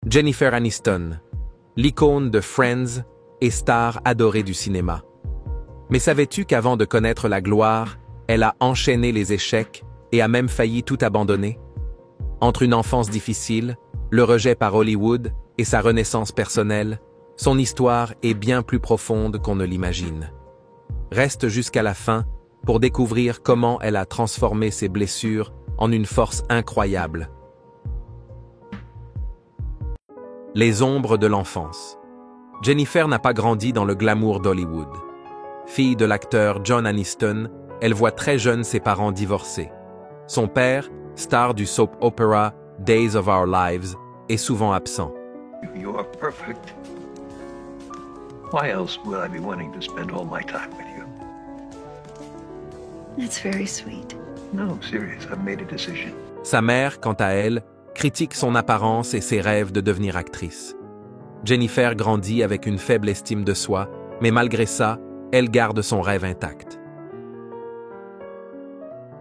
Jennifer Aniston, l'icône de Friends et star adorée du cinéma. Mais savais-tu qu'avant de connaître la gloire, elle a enchaîné les échecs et a même failli tout abandonner? Entre une enfance difficile, le rejet par Hollywood et sa renaissance personnelle, son histoire est bien plus profonde qu'on ne l'imagine. Reste jusqu'à la fin pour découvrir comment elle a transformé ses blessures en une force incroyable. Les ombres de l'enfance. Jennifer n'a pas grandi dans le glamour d'Hollywood. Fille de l'acteur John Aniston, elle voit très jeune ses parents divorcés. Son père, star du soap opera Days of Our Lives, est souvent absent. You are perfect. Why else would I be wanting to spend all my time with you? That's very sweet. No, serious. I've made a decision. Sa mère, quant à elle, critique son apparence et ses rêves de devenir actrice. Jennifer grandit avec une faible estime de soi, mais malgré ça, elle garde son rêve intact.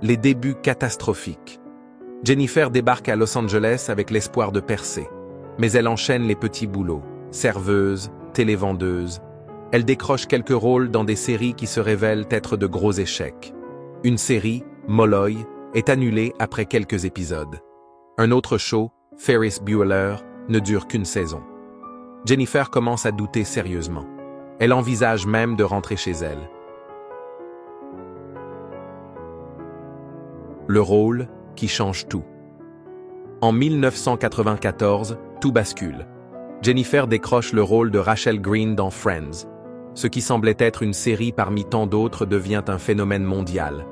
Les débuts catastrophiques. Jennifer débarque à Los Angeles avec l'espoir de percer, mais elle enchaîne les petits boulots, serveuse, télévendeuse. Elle décroche quelques rôles dans des séries qui se révèlent être de gros échecs. Une série, Molloy, est annulée après quelques épisodes. Un autre show, Ferris Bueller, ne dure qu'une saison. Jennifer commence à douter sérieusement. Elle envisage même de rentrer chez elle. Le rôle qui change tout. En 1994, tout bascule. Jennifer décroche le rôle de Rachel Green dans Friends. Ce qui semblait être une série parmi tant d'autres devient un phénomène mondial.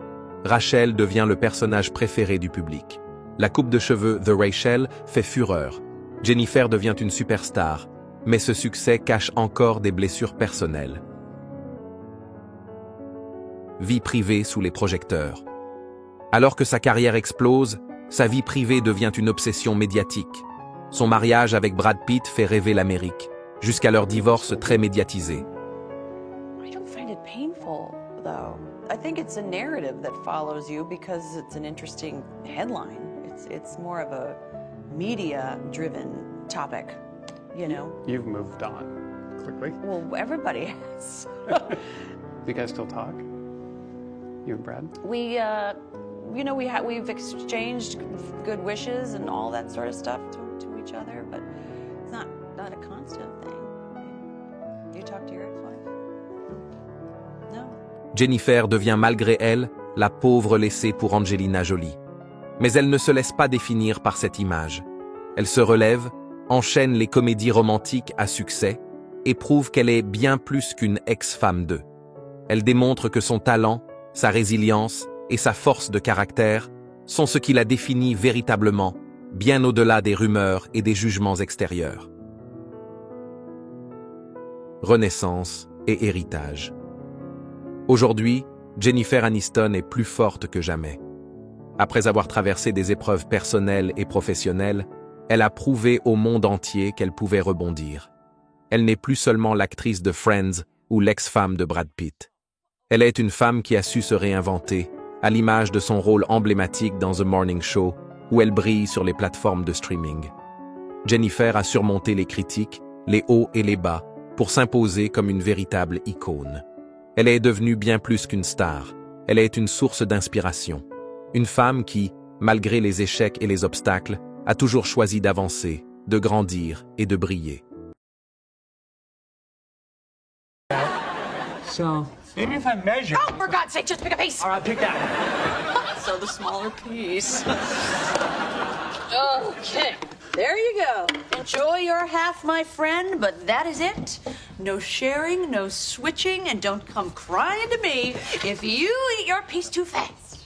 Rachel devient le personnage préféré du public. La coupe de cheveux The Rachel fait fureur. Jennifer devient une superstar, mais ce succès cache encore des blessures personnelles. Vie privée sous les projecteurs. Alors que sa carrière explose, sa vie privée devient une obsession médiatique. Son mariage avec Brad Pitt fait rêver l'Amérique, jusqu'à leur divorce très médiatisé. I don't find it painful, though. I think it's a narrative that follows you because it's an interesting headline. It's more of a media-driven topic, you know? You've moved on quickly. Well, everybody has. Do you guys still talk? You and Brad? We've exchanged good wishes and all that sort of stuff to each other, but it's not a constant thing. Do you talk to your ex-wife? No. Jennifer devient malgré elle la pauvre laissée pour Angelina Jolie. Mais elle ne se laisse pas définir par cette image. Elle se relève, enchaîne les comédies romantiques à succès et prouve qu'elle est bien plus qu'une ex-femme d'eux. Elle démontre que son talent, sa résilience et sa force de caractère sont ce qui la définit véritablement, bien au-delà des rumeurs et des jugements extérieurs. Renaissance et héritage. Aujourd'hui, Jennifer Aniston est plus forte que jamais. Après avoir traversé des épreuves personnelles et professionnelles, elle a prouvé au monde entier qu'elle pouvait rebondir. Elle n'est plus seulement l'actrice de Friends ou l'ex-femme de Brad Pitt. Elle est une femme qui a su se réinventer, à l'image de son rôle emblématique dans The Morning Show, où elle brille sur les plateformes de streaming. Jennifer a surmonté les critiques, les hauts et les bas, pour s'imposer comme une véritable icône. Elle est devenue bien plus qu'une star. Elle est une source d'inspiration. Une femme qui, malgré les échecs et les obstacles, a toujours choisi d'avancer, de grandir et de briller. So, maybe if I measure... Oh, for God's sake, just pick a piece! All right, pick that. So the smaller piece. Okay, there you go. Enjoy your half, my friend, but that is it. No sharing, no switching, and don't come crying to me if you eat your piece too fast.